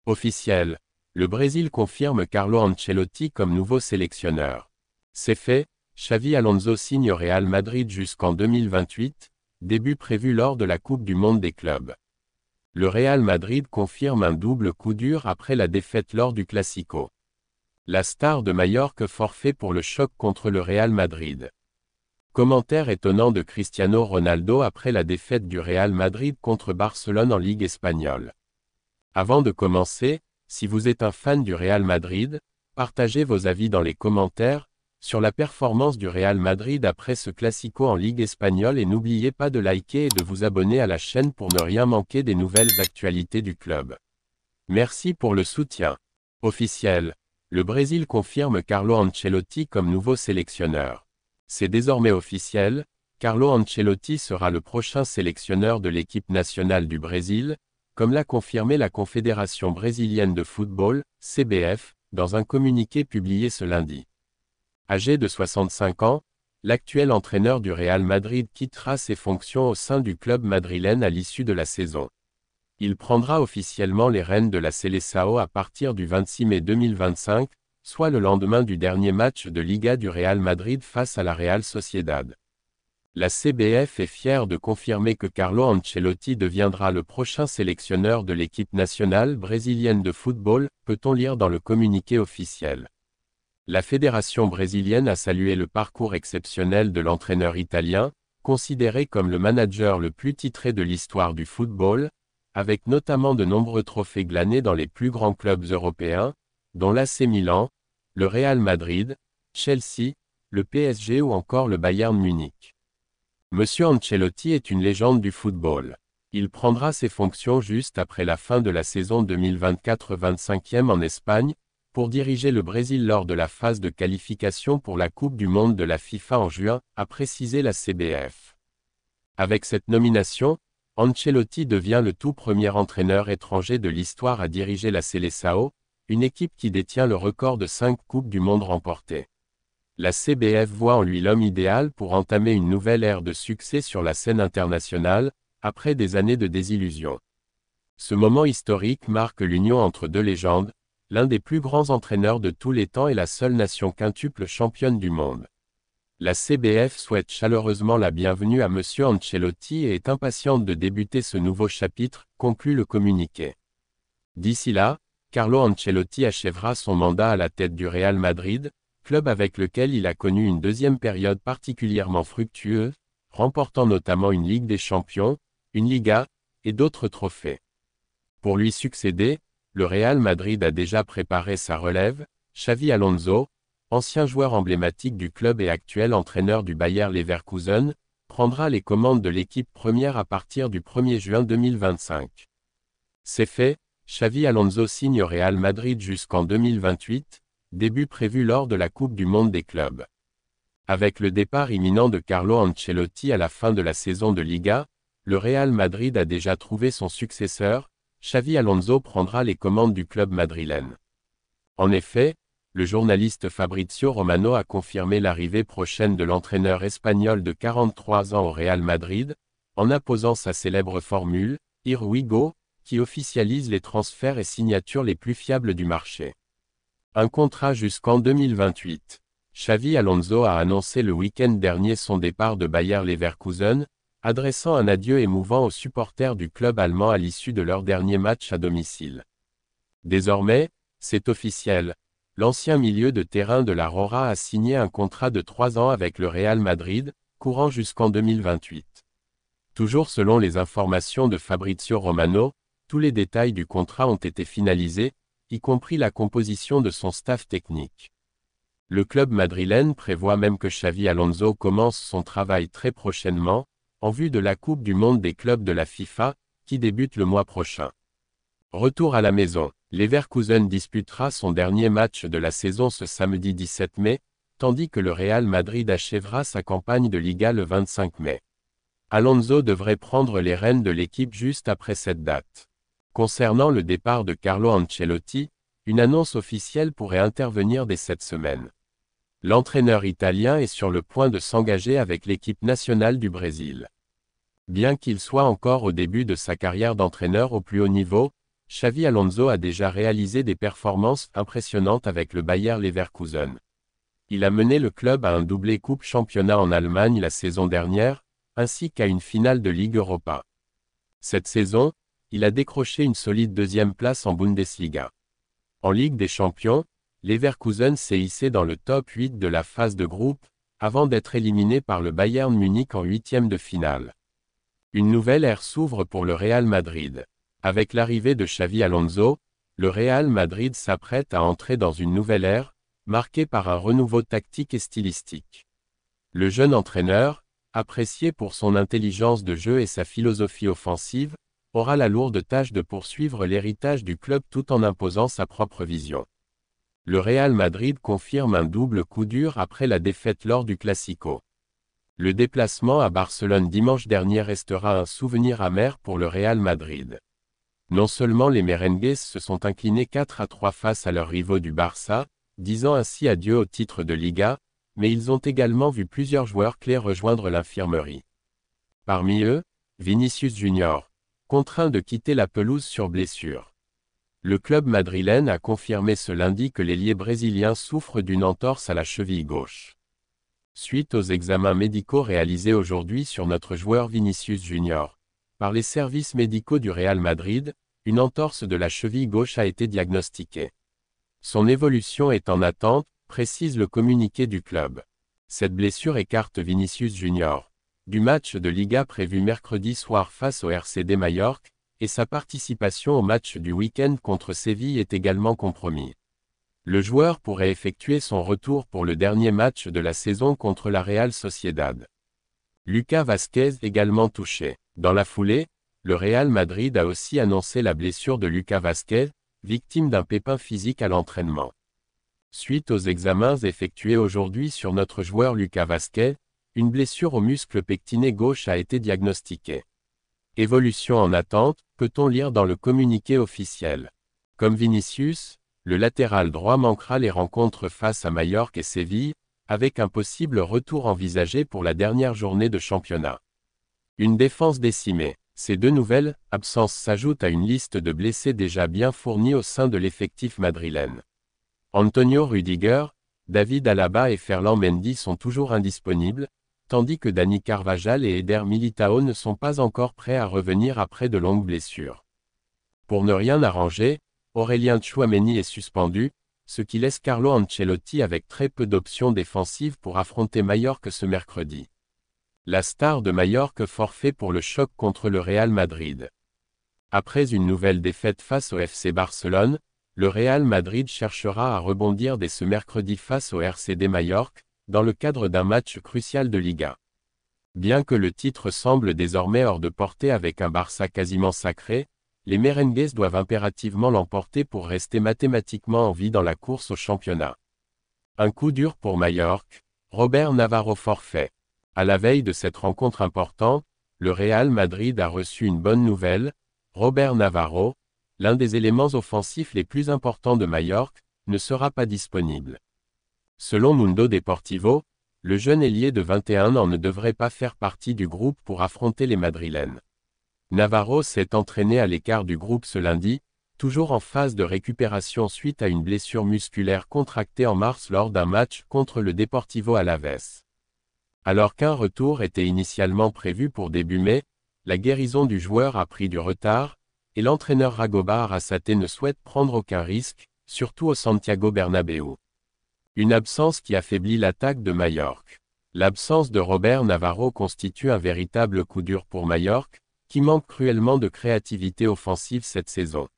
Officiel. Le Brésil confirme Carlo Ancelotti comme nouveau sélectionneur. C'est fait, Xavi Alonso signe au Real Madrid jusqu'en 2028, début prévu lors de la Coupe du Monde des clubs. Le Real Madrid confirme un double coup dur après la défaite lors du Classico. La star de Majorque forfait pour le choc contre le Real Madrid. Commentaire étonnant de Cristiano Ronaldo après la défaite du Real Madrid contre Barcelone en Ligue espagnole. Avant de commencer, si vous êtes un fan du Real Madrid, partagez vos avis dans les commentaires sur la performance du Real Madrid après ce Classico en Ligue espagnole et n'oubliez pas de liker et de vous abonner à la chaîne pour ne rien manquer des nouvelles actualités du club. Merci pour le soutien. Officiel. Le Brésil confirme Carlo Ancelotti comme nouveau sélectionneur. C'est désormais officiel, Carlo Ancelotti sera le prochain sélectionneur de l'équipe nationale du Brésil, comme l'a confirmé la Confédération brésilienne de football, CBF, dans un communiqué publié ce lundi. Âgé de 65 ans, l'actuel entraîneur du Real Madrid quittera ses fonctions au sein du club madrilène à l'issue de la saison. Il prendra officiellement les rênes de la Seleção à partir du 26 mai 2025, soit le lendemain du dernier match de Liga du Real Madrid face à la Real Sociedad. La CBF est fière de confirmer que Carlo Ancelotti deviendra le prochain sélectionneur de l'équipe nationale brésilienne de football, peut-on lire dans le communiqué officiel. La fédération brésilienne a salué le parcours exceptionnel de l'entraîneur italien, considéré comme le manager le plus titré de l'histoire du football, avec notamment de nombreux trophées glanés dans les plus grands clubs européens, dont l'AC Milan, le Real Madrid, Chelsea, le PSG ou encore le Bayern Munich. Monsieur Ancelotti est une légende du football. Il prendra ses fonctions juste après la fin de la saison 2024-25e en Espagne, pour diriger le Brésil lors de la phase de qualification pour la Coupe du Monde de la FIFA en juin, a précisé la CBF. Avec cette nomination, Ancelotti devient le tout premier entraîneur étranger de l'histoire à diriger la Seleção, une équipe qui détient le record de 5 Coupes du Monde remportées. La CBF voit en lui l'homme idéal pour entamer une nouvelle ère de succès sur la scène internationale, après des années de désillusion. Ce moment historique marque l'union entre deux légendes, l'un des plus grands entraîneurs de tous les temps et la seule nation quintuple championne du monde. La CBF souhaite chaleureusement la bienvenue à Monsieur Ancelotti et est impatiente de débuter ce nouveau chapitre, conclut le communiqué. D'ici là, Carlo Ancelotti achèvera son mandat à la tête du Real Madrid, club avec lequel il a connu une deuxième période particulièrement fructueuse, remportant notamment une Ligue des Champions, une Liga, et d'autres trophées. Pour lui succéder, le Real Madrid a déjà préparé sa relève. Xavi Alonso, ancien joueur emblématique du club et actuel entraîneur du Bayer Leverkusen, prendra les commandes de l'équipe première à partir du 1er juin 2025. C'est fait, Xavi Alonso signe au Real Madrid jusqu'en 2028, début prévu lors de la Coupe du Monde des clubs. Avec le départ imminent de Carlo Ancelotti à la fin de la saison de Liga, le Real Madrid a déjà trouvé son successeur. Xavi Alonso prendra les commandes du club madrilène. En effet, le journaliste Fabrizio Romano a confirmé l'arrivée prochaine de l'entraîneur espagnol de 43 ans au Real Madrid, en apposant sa célèbre formule « Here we go », qui officialise les transferts et signatures les plus fiables du marché. Un contrat jusqu'en 2028. Xavi Alonso a annoncé le week-end dernier son départ de Bayer Leverkusen, adressant un adieu émouvant aux supporters du club allemand à l'issue de leur dernier match à domicile. Désormais, c'est officiel, l'ancien milieu de terrain de la Rora a signé un contrat de 3 ans avec le Real Madrid, courant jusqu'en 2028. Toujours selon les informations de Fabrizio Romano, tous les détails du contrat ont été finalisés, y compris la composition de son staff technique. Le club madrilène prévoit même que Xavi Alonso commence son travail très prochainement, en vue de la Coupe du Monde des clubs de la FIFA, qui débute le mois prochain. Retour à la maison. Leverkusen disputera son dernier match de la saison ce samedi 17 mai, tandis que le Real Madrid achèvera sa campagne de Liga le 25 mai. Alonso devrait prendre les rênes de l'équipe juste après cette date. Concernant le départ de Carlo Ancelotti, une annonce officielle pourrait intervenir dès cette semaine. L'entraîneur italien est sur le point de s'engager avec l'équipe nationale du Brésil. Bien qu'il soit encore au début de sa carrière d'entraîneur au plus haut niveau, Xavi Alonso a déjà réalisé des performances impressionnantes avec le Bayer Leverkusen. Il a mené le club à un doublé Coupe Championnat en Allemagne la saison dernière, ainsi qu'à une finale de Ligue Europa. Cette saison, il a décroché une solide deuxième place en Bundesliga. En Ligue des Champions, Leverkusen s'est hissé dans le top 8 de la phase de groupe, avant d'être éliminé par le Bayern Munich en huitième de finale. Une nouvelle ère s'ouvre pour le Real Madrid. Avec l'arrivée de Xavi Alonso, le Real Madrid s'apprête à entrer dans une nouvelle ère, marquée par un renouveau tactique et stylistique. Le jeune entraîneur, apprécié pour son intelligence de jeu et sa philosophie offensive, aura la lourde tâche de poursuivre l'héritage du club tout en imposant sa propre vision. Le Real Madrid confirme un double coup dur après la défaite lors du Classico. Le déplacement à Barcelone dimanche dernier restera un souvenir amer pour le Real Madrid. Non seulement les merengues se sont inclinés 4-3 face à leurs rivaux du Barça, disant ainsi adieu au titre de Liga, mais ils ont également vu plusieurs joueurs clés rejoindre l'infirmerie. Parmi eux, Vinicius Junior, contraint de quitter la pelouse sur blessure. Le club madrilène a confirmé ce lundi que l'ailier brésilien souffre d'une entorse à la cheville gauche. Suite aux examens médicaux réalisés aujourd'hui sur notre joueur Vinicius Junior, par les services médicaux du Real Madrid, une entorse de la cheville gauche a été diagnostiquée. Son évolution est en attente, précise le communiqué du club. Cette blessure écarte Vinicius Junior du match de Liga prévu mercredi soir face au RCD Majorque, et sa participation au match du week-end contre Séville est également compromis. Le joueur pourrait effectuer son retour pour le dernier match de la saison contre la Real Sociedad. Lucas Vázquez également touché. Dans la foulée, le Real Madrid a aussi annoncé la blessure de Lucas Vázquez, victime d'un pépin physique à l'entraînement. Suite aux examens effectués aujourd'hui sur notre joueur Lucas Vázquez, une blessure au muscle pectiné gauche a été diagnostiquée. Évolution en attente, peut-on lire dans le communiqué officiel. Comme Vinicius, le latéral droit manquera les rencontres face à Majorque et Séville, avec un possible retour envisagé pour la dernière journée de championnat. Une défense décimée. Ces deux nouvelles absences s'ajoutent à une liste de blessés déjà bien fournie au sein de l'effectif madrilène. Antonio Rüdiger, David Alaba et Ferland Mendy sont toujours indisponibles, tandis que Dani Carvajal et Eder Militao ne sont pas encore prêts à revenir après de longues blessures. Pour ne rien arranger, Aurélien Tchouaméni est suspendu, ce qui laisse Carlo Ancelotti avec très peu d'options défensives pour affronter Majorque ce mercredi. La star de Majorque forfait pour le choc contre le Real Madrid. Après une nouvelle défaite face au FC Barcelone, le Real Madrid cherchera à rebondir dès ce mercredi face au RCD Majorque, dans le cadre d'un match crucial de Liga. Bien que le titre semble désormais hors de portée avec un Barça quasiment sacré, les merengues doivent impérativement l'emporter pour rester mathématiquement en vie dans la course au championnat. Un coup dur pour Majorque, Robert Navarro forfait. À la veille de cette rencontre importante, le Real Madrid a reçu une bonne nouvelle, Robert Navarro, l'un des éléments offensifs les plus importants de Majorque, ne sera pas disponible. Selon Mundo Deportivo, le jeune ailier de 21 ans ne devrait pas faire partie du groupe pour affronter les Madrilènes. Navarro s'est entraîné à l'écart du groupe ce lundi, toujours en phase de récupération suite à une blessure musculaire contractée en mars lors d'un match contre le Deportivo Alavés. Alors qu'un retour était initialement prévu pour début mai, la guérison du joueur a pris du retard, et l'entraîneur Ragoba Arrasate ne souhaite prendre aucun risque, surtout au Santiago Bernabéu. Une absence qui affaiblit l'attaque de Majorque. L'absence de Robert Navarro constitue un véritable coup dur pour Majorque, qui manque cruellement de créativité offensive cette saison.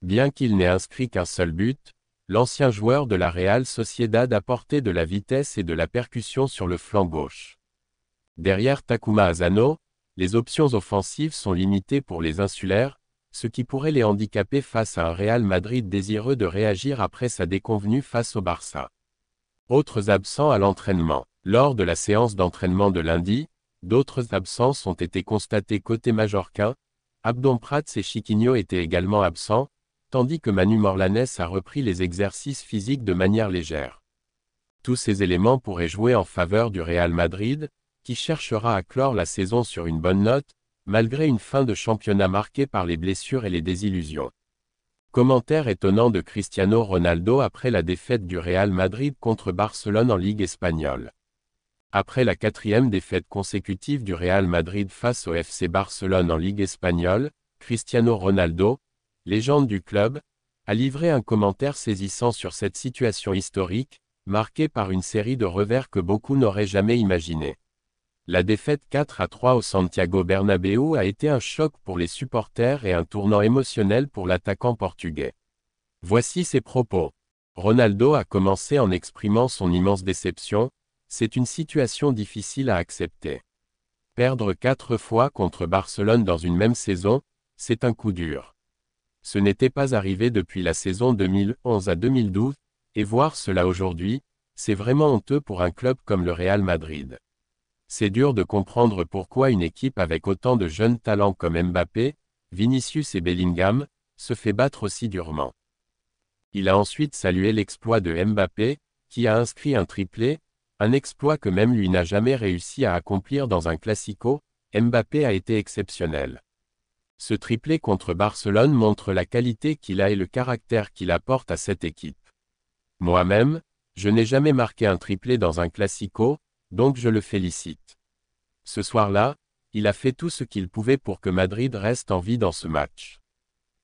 Bien qu'il n'ait inscrit qu'un seul but, l'ancien joueur de la Real Sociedad apportait de la vitesse et de la percussion sur le flanc gauche. Derrière Takuma Asano, les options offensives sont limitées pour les insulaires, ce qui pourrait les handicaper face à un Real Madrid désireux de réagir après sa déconvenue face au Barça. Autres absents à l'entraînement. Lors de la séance d'entraînement de lundi, d'autres absences ont été constatées côté majorquin. Abdon Prats et Chiquinho étaient également absents, tandis que Manu Morlanes a repris les exercices physiques de manière légère. Tous ces éléments pourraient jouer en faveur du Real Madrid, qui cherchera à clore la saison sur une bonne note, malgré une fin de championnat marquée par les blessures et les désillusions. Commentaire étonnant de Cristiano Ronaldo après la défaite du Real Madrid contre Barcelone en Ligue espagnole. Après la 4e défaite consécutive du Real Madrid face au FC Barcelone en Ligue espagnole, Cristiano Ronaldo, légende du club, a livré un commentaire saisissant sur cette situation historique, marquée par une série de revers que beaucoup n'auraient jamais imaginé. La défaite 4-3 au Santiago Bernabéu a été un choc pour les supporters et un tournant émotionnel pour l'attaquant portugais. Voici ses propos. Ronaldo a commencé en exprimant son immense déception. C'est une situation difficile à accepter. Perdre 4 fois contre Barcelone dans une même saison, c'est un coup dur. Ce n'était pas arrivé depuis la saison 2011 à 2012, et voir cela aujourd'hui, c'est vraiment honteux pour un club comme le Real Madrid. C'est dur de comprendre pourquoi une équipe avec autant de jeunes talents comme Mbappé, Vinicius et Bellingham, se fait battre aussi durement. Il a ensuite salué l'exploit de Mbappé, qui a inscrit un triplé, un exploit que même lui n'a jamais réussi à accomplir dans un classico. Mbappé a été exceptionnel. Ce triplé contre Barcelone montre la qualité qu'il a et le caractère qu'il apporte à cette équipe. Moi-même, je n'ai jamais marqué un triplé dans un classico, donc je le félicite. Ce soir-là, il a fait tout ce qu'il pouvait pour que Madrid reste en vie dans ce match.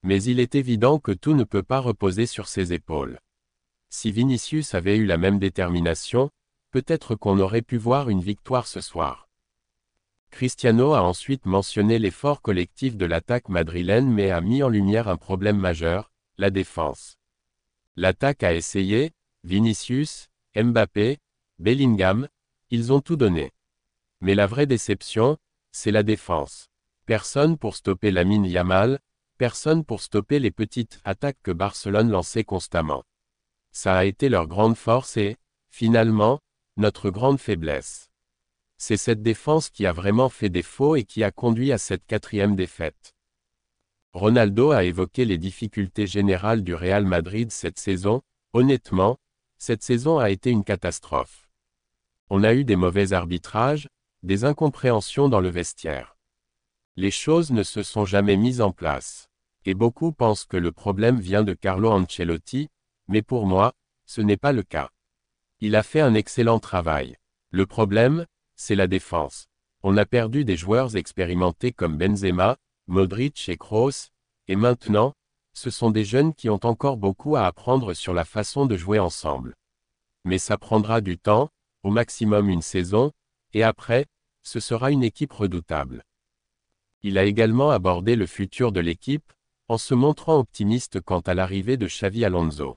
Mais il est évident que tout ne peut pas reposer sur ses épaules. Si Vinicius avait eu la même détermination, peut-être qu'on aurait pu voir une victoire ce soir. Cristiano a ensuite mentionné l'effort collectif de l'attaque madrilène mais a mis en lumière un problème majeur, la défense. L'attaque a essayé, Vinicius, Mbappé, Bellingham, ils ont tout donné. Mais la vraie déception, c'est la défense. Personne pour stopper Lamine Yamal, personne pour stopper les petites attaques que Barcelone lançait constamment. Ça a été leur grande force et, finalement, notre grande faiblesse. C'est cette défense qui a vraiment fait défaut et qui a conduit à cette 4e défaite. Ronaldo a évoqué les difficultés générales du Real Madrid cette saison. Honnêtement, cette saison a été une catastrophe. On a eu des mauvais arbitrages, des incompréhensions dans le vestiaire. Les choses ne se sont jamais mises en place. Et beaucoup pensent que le problème vient de Carlo Ancelotti, mais pour moi, ce n'est pas le cas. Il a fait un excellent travail. Le problème, c'est la défense. On a perdu des joueurs expérimentés comme Benzema, Modric et Kroos, et maintenant, ce sont des jeunes qui ont encore beaucoup à apprendre sur la façon de jouer ensemble. Mais ça prendra du temps, au maximum une saison, et après, ce sera une équipe redoutable. Il a également abordé le futur de l'équipe, en se montrant optimiste quant à l'arrivée de Xavi Alonso.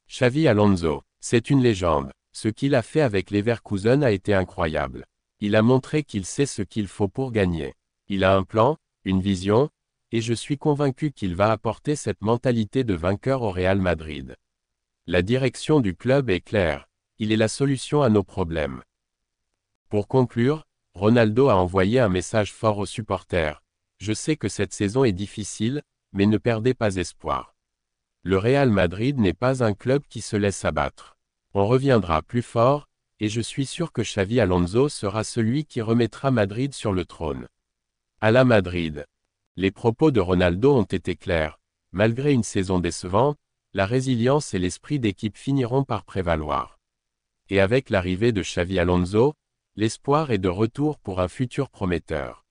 Xavi Alonso, c'est une légende. Ce qu'il a fait avec Leverkusen a été incroyable. Il a montré qu'il sait ce qu'il faut pour gagner. Il a un plan, une vision, et je suis convaincu qu'il va apporter cette mentalité de vainqueur au Real Madrid. La direction du club est claire. Il est la solution à nos problèmes. Pour conclure, Ronaldo a envoyé un message fort aux supporters. Je sais que cette saison est difficile, mais ne perdez pas espoir. Le Real Madrid n'est pas un club qui se laisse abattre. On reviendra plus fort, et je suis sûr que Xavi Alonso sera celui qui remettra Madrid sur le trône. À la Madrid. Les propos de Ronaldo ont été clairs. Malgré une saison décevante, la résilience et l'esprit d'équipe finiront par prévaloir. Et avec l'arrivée de Xavi Alonso, l'espoir est de retour pour un futur prometteur.